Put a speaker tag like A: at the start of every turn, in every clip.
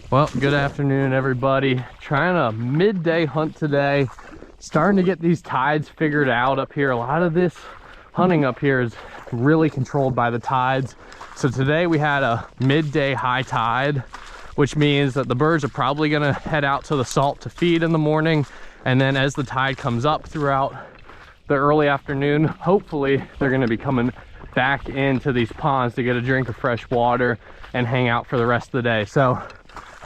A: Well, good afternoon, everybody. Trying a midday hunt today. Starting to get these tides figured out up here. A lot of this hunting up here is really controlled by the tides. So today we had a midday high tide, which means that the birds are probably gonna head out to the salt to feed in the morning. And then as the tide comes up throughout the early afternoon, hopefully they're gonna be coming back into these ponds to get a drink of fresh water and hang out for the rest of the day. So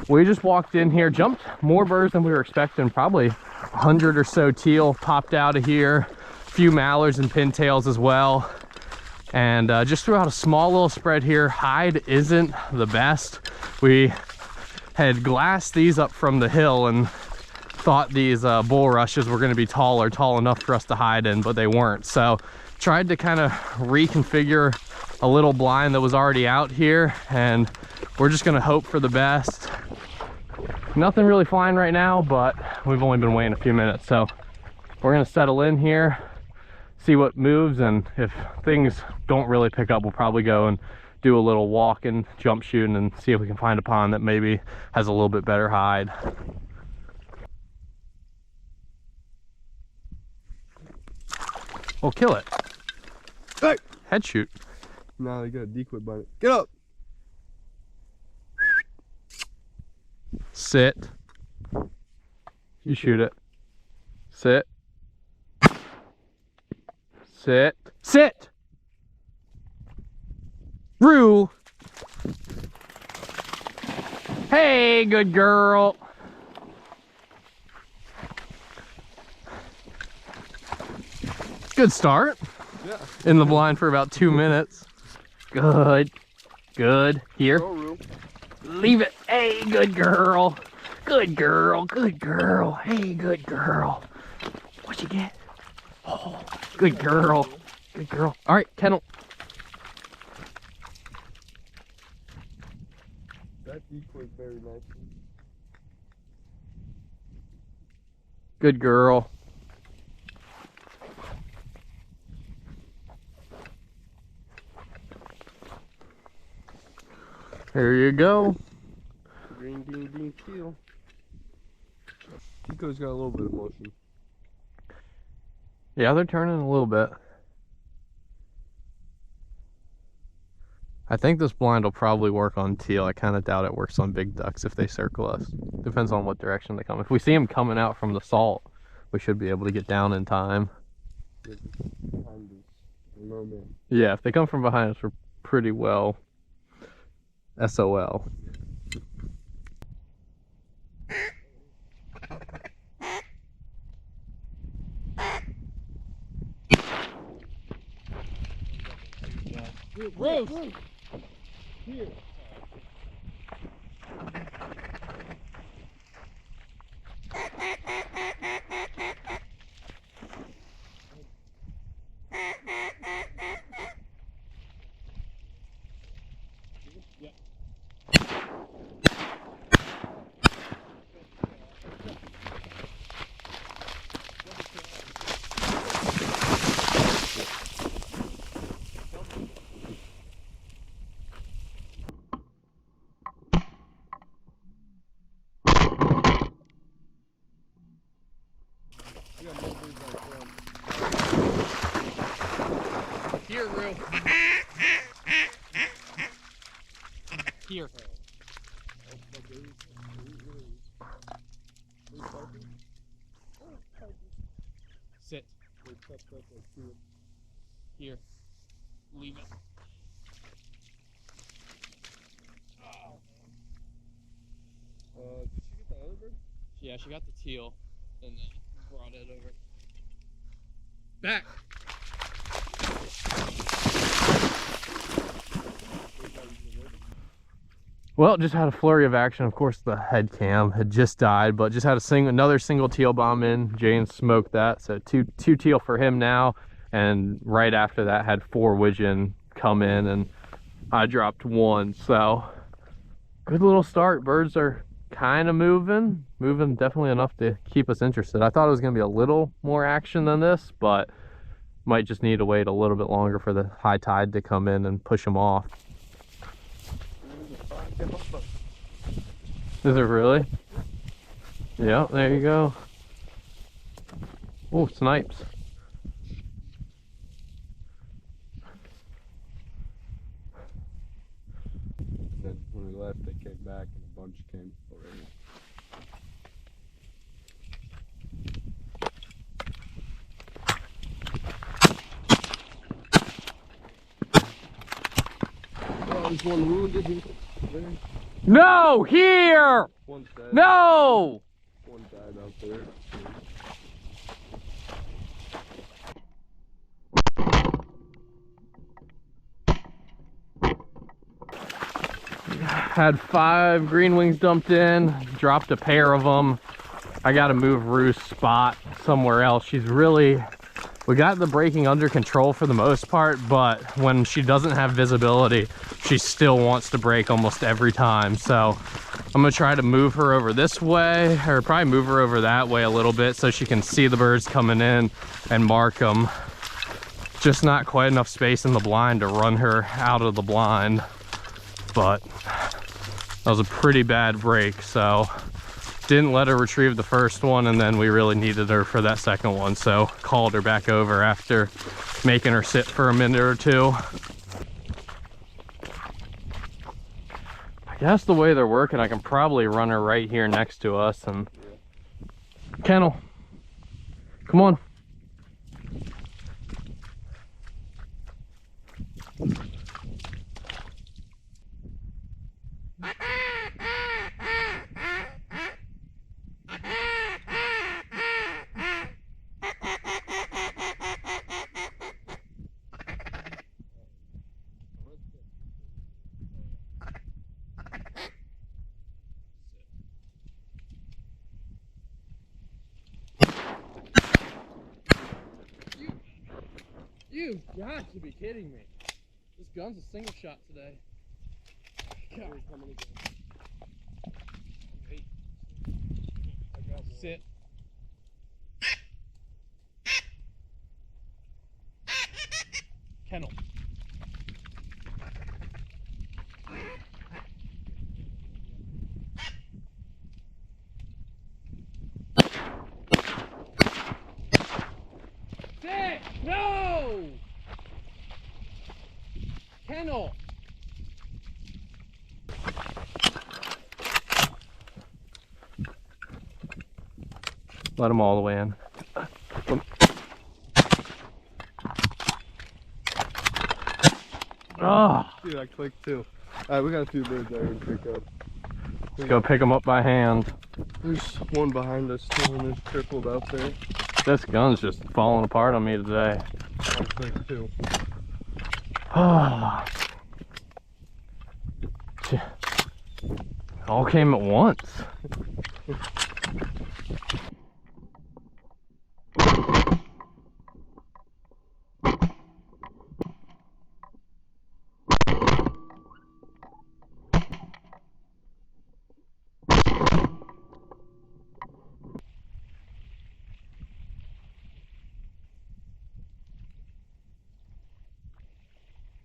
A: we just walked in here, jumped more birds than we were expecting. Probably 100 or so teal popped out of here, a few mallards and pintails as well. And just threw out a small little spread here. Hide isn't the best. We had glassed these up from the hill and thought these bulrushes were going to be tall enough for us to hide in, but they weren't. So tried to kind of reconfigure a little blind that was already out here, and we're just going to hope for the best. Nothing really flying right now, but we've only been waiting a few minutes, so we're going to settle in here, see what moves, and if things don't really pick up, we'll probably go and do a little walk and jump shooting and see if we can find a pond that maybe has a little bit better hide. We'll kill it.
B: Hey!
A: Head shoot.
B: No, they got a decoy by it. Get up!
A: Sit. You shoot it. Sit. Sit. Sit! Rue! Hey, good girl! Good start.
B: Yeah.
A: In the blind for about 2 minutes. Good. Good. Here. Leave it. Hey, good girl. Good girl. Good girl. Hey, good girl. What'd you get? Oh, good girl. Good girl. All right, kennel.
B: That decoy is very nice.
A: Good girl. Here you go.
B: Green bean bean teal. Decoy's got a little bit of motion.
A: Yeah, they're turning a little bit. I think this blind will probably work on teal. I kind of doubt it works on big ducks if they circle us. Depends on what direction they come. If we see them coming out from the salt, we should be able to get down in time. Yeah, if they come from behind us, we're pretty well SOL.
B: Rose! Here.
A: Here, Rue. Here. Sit. Here. Leave it.
B: Did she get the other bird?
A: Yeah, she got the teal and then brought it over. Back. Well, just had a flurry of action. Of course, the head cam had just died, but just had another single teal bomb in. Jane smoked that, so two teal for him now. And right after that, had 4 widgeon come in, and I dropped 1. So good little start. Birds are kind of moving definitely enough to keep us interested. I thought it was going to be a little more action than this, but might just need to wait a little bit longer for the high tide to come in and push them off. Is it really? Yeah, there you go. Oh, snipes.
B: And then when we left, they came back and a bunch came already. Oh, there's one wounded here. There.
A: No, here!
B: One's dead.
A: No!
B: One died out there.
A: Had 5 green wings dumped in, dropped a pair of them. I gotta move Ruth's spot somewhere else. We got the braking under control for the most part, but when she doesn't have visibility, she still wants to brake almost every time. So I'm gonna try to move her over this way, or probably move her over that way a little bit so she can see the birds coming in and mark them. Just not quite enough space in the blind to run her out of the blind. But that was a pretty bad break, so didn't let her retrieve the first one, and then we really needed her for that second one, so called her back over after making her sit for a minute or two. I guess the way they're working, I can probably run her right here next to us. And Kennel, come on. You've got to be kidding me. This gun's a single shot today. God. Wait. Sit. Kennel. Sit! No! Kennel! Let them all the way in. Oh!
B: See, that clicked too. Alright, we got a few birds there to pick up.
A: Go pick them up by hand.
B: There's one behind us too, and there's crippled out there.
A: This gun's just falling apart on me today.
B: I clicked too.
A: All came at once.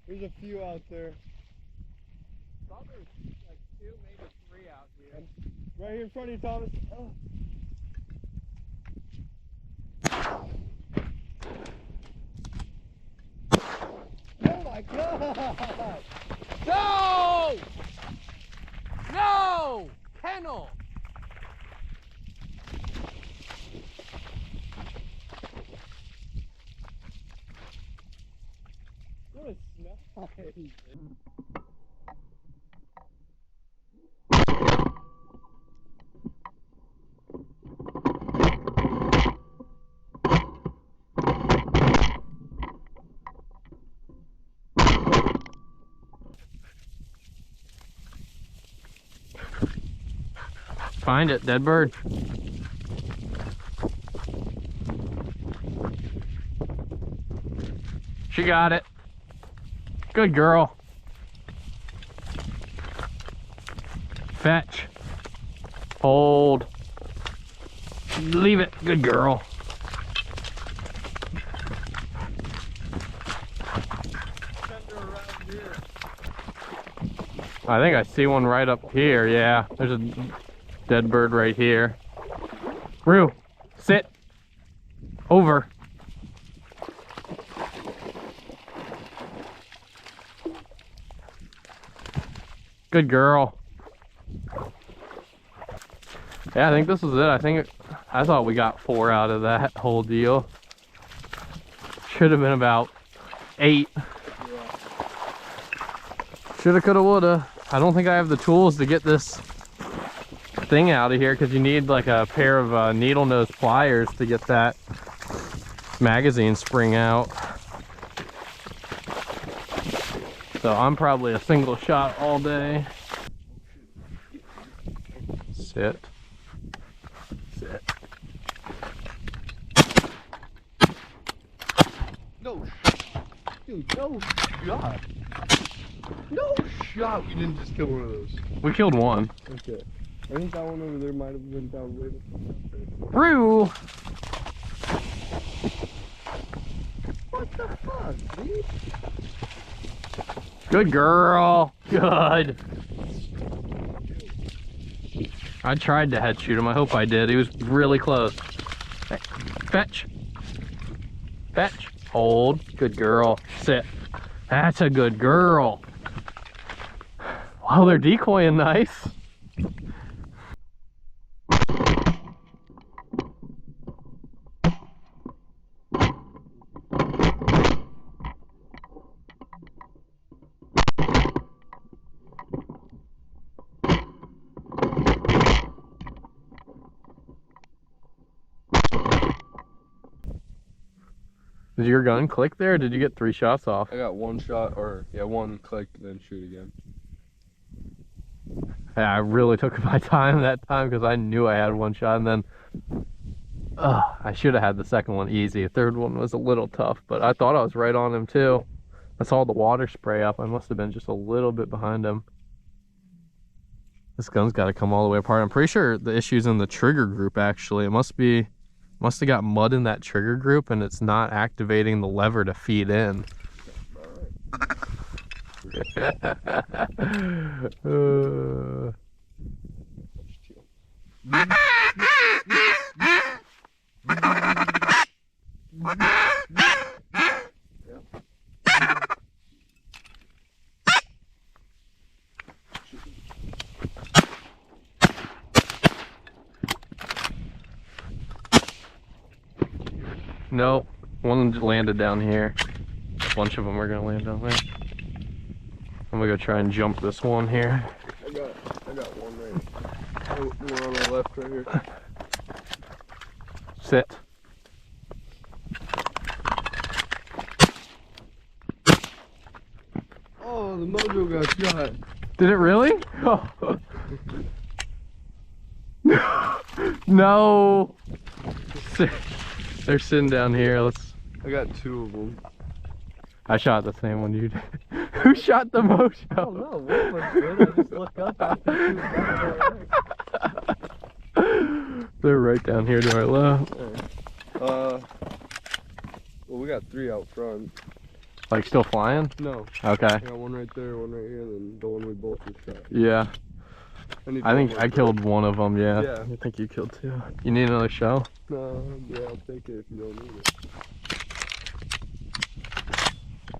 B: There's a few out there.
A: Thought there was like 2, maybe 3 out here.
B: Right here in front of you, Thomas. Oh. Oh my God!
A: No! No! Kennel!
B: What a snipe!
A: Find it, dead bird. She got it. Good girl. Fetch. Hold. Leave it. Good girl. I think I see one right up here. Yeah, there's a Dead bird right here. Rue, sit. Over. Good girl. Yeah, I think this was it. I thought we got 4 out of that whole deal. Should have been about 8. Shoulda, coulda, woulda. I don't think I have the tools to get this thing out of here, because you need like a pair of needle nose pliers to get that magazine spring out. So I'm probably a single shot all day. Sit. Sit.
B: No, dude, no shot. No shot. We didn't just kill one of those.
A: We killed one.
B: Okay. I think that one over there might have went down way before.
A: Rue!
B: What the fuck, dude?
A: Good girl. Good. I tried to head shoot him. I hope I did. He was really close. Hey, fetch. Fetch. Hold. Good girl. Sit. That's a good girl. Wow, they're decoying nice. Did your gun click there, or did you get 3 shots off?
B: I got 1 shot, or yeah, 1 clicked, then shoot again.
A: Yeah, I really took my time that time because I knew I had 1 shot, and then I should have had the second one easy. The third one was a little tough, but I thought I was right on him too. I saw the water spray up. I must have been just a little bit behind him. This gun's got to come all the way apart. I'm pretty sure the issue's in the trigger group, actually. It must have got mud in that trigger group, and it's not activating the lever to feed in. Nope, one landed down here. A bunch of them are gonna land down there. I'm gonna go try and jump this one here.
B: I got one right. Oh, one on the left right here.
A: Sit.
B: Oh, the mojo got shot.
A: Did it really? Oh. No. They're sitting down here.
B: I got 2 of them.
A: I shot the same one you did. Who shot the mojo?
B: I don't know. One was good. I just looked up after 2.
A: They're right down here to our left.
B: Well, we got 3 out front.
A: Like still flying?
B: No.
A: Okay.
B: I got 1 right there, 1 right here, and then the one we both just shot.
A: Yeah. I think I killed one of them, yeah.
B: Yeah.
A: I think you killed 2. You need another shell?
B: No, yeah, I'll take it if you don't need it.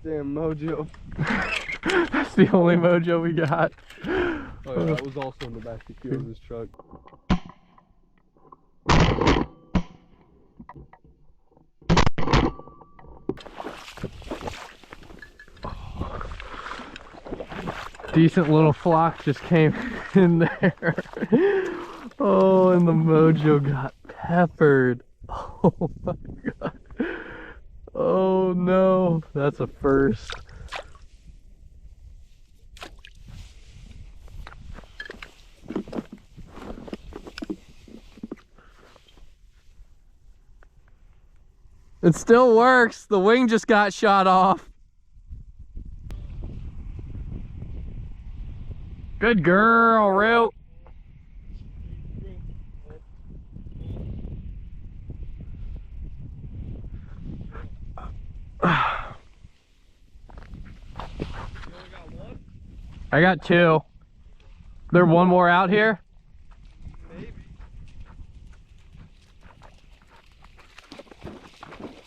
B: Damn mojo.
A: That's the only mojo we got.
B: Oh yeah, that was also in the back of Kyo's truck.
A: Decent little flock just came in there. Oh, and the mojo got peppered. Oh my god. Oh no, that's a first. It still works. The wing just got shot off. Good girl, Rue. I got 2. There one more out here?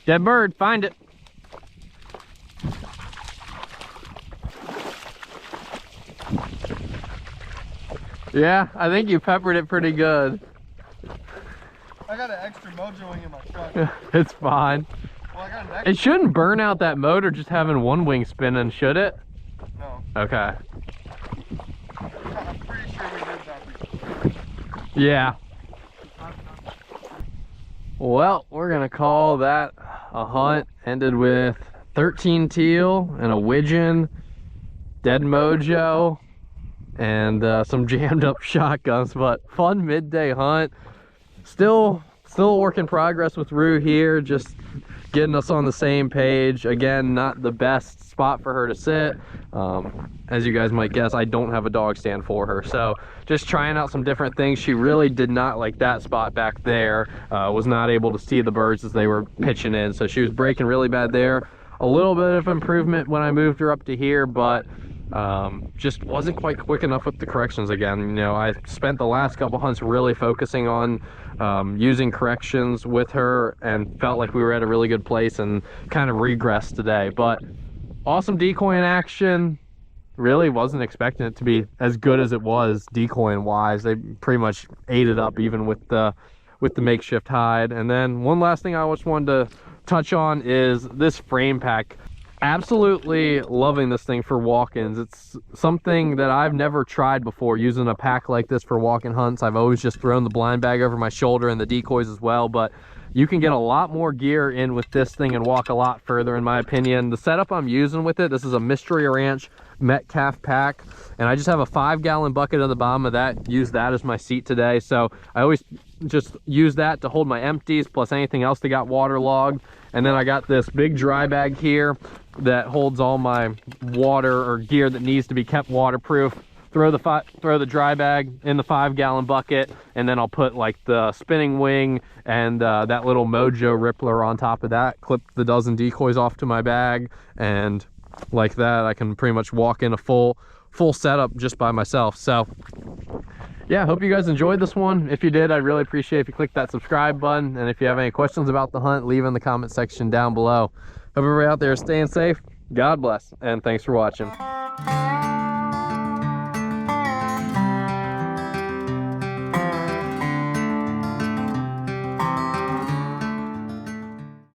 A: Dead bird, find it. Yeah, I think you peppered it pretty good.
B: I got an extra mojo wing in my truck.
A: It's fine.
B: Well, I got an extra.
A: It shouldn't burn out that motor just having one wing spinning, should it?
B: No.
A: Okay.
B: I'm pretty sure we did that before.
A: Yeah. Well, we're gonna call that a hunt. Ended with 13 teal and a widgeon, dead mojo, and some jammed up shotguns, but fun midday hunt. Still a work in progress with Rue here, just getting us on the same page. Again, not the best spot for her to sit. As you guys might guess, I don't have a dog stand for her, so just trying out some different things. She really did not like that spot back there. Was not able to see the birds as they were pitching in, so she was breaking really bad there. A little bit of improvement when I moved her up to here, but just wasn't quite quick enough with the corrections again. You know, I spent the last couple hunts really focusing on using corrections with her and felt like we were at a really good place, and kind of regressed today. But awesome decoy in action. Really wasn't expecting it to be as good as it was decoying wise. They pretty much ate it up even with the makeshift hide. And then one last thing I just wanted to touch on is this frame pack. Absolutely loving this thing for walk-ins. It's something that I've never tried before, using a pack like this for walk-in hunts. I've always just thrown the blind bag over my shoulder and the decoys as well, but you can get a lot more gear in with this thing and walk a lot further, in my opinion. The setup I'm using with it, this is a Mystery Ranch Metcalf pack, and I just have a 5-gallon bucket at the bottom of that. Use that as my seat today, so I always just use that to hold my empties plus anything else that got waterlogged. And then I got this big dry bag here that holds all my water or gear that needs to be kept waterproof. Throw the dry bag in the 5-gallon bucket, and then I'll put like the spinning wing and that little mojo rippler on top of that. Clip the dozen decoys off to my bag, and like that I can pretty much walk in a full setup just by myself. So yeah, hope you guys enjoyed this one. If you did, I'd really appreciate if you click that subscribe button, and if you have any questions about the hunt, leave in the comment section down below. Hope everybody out there is staying safe. God bless, and thanks for watching.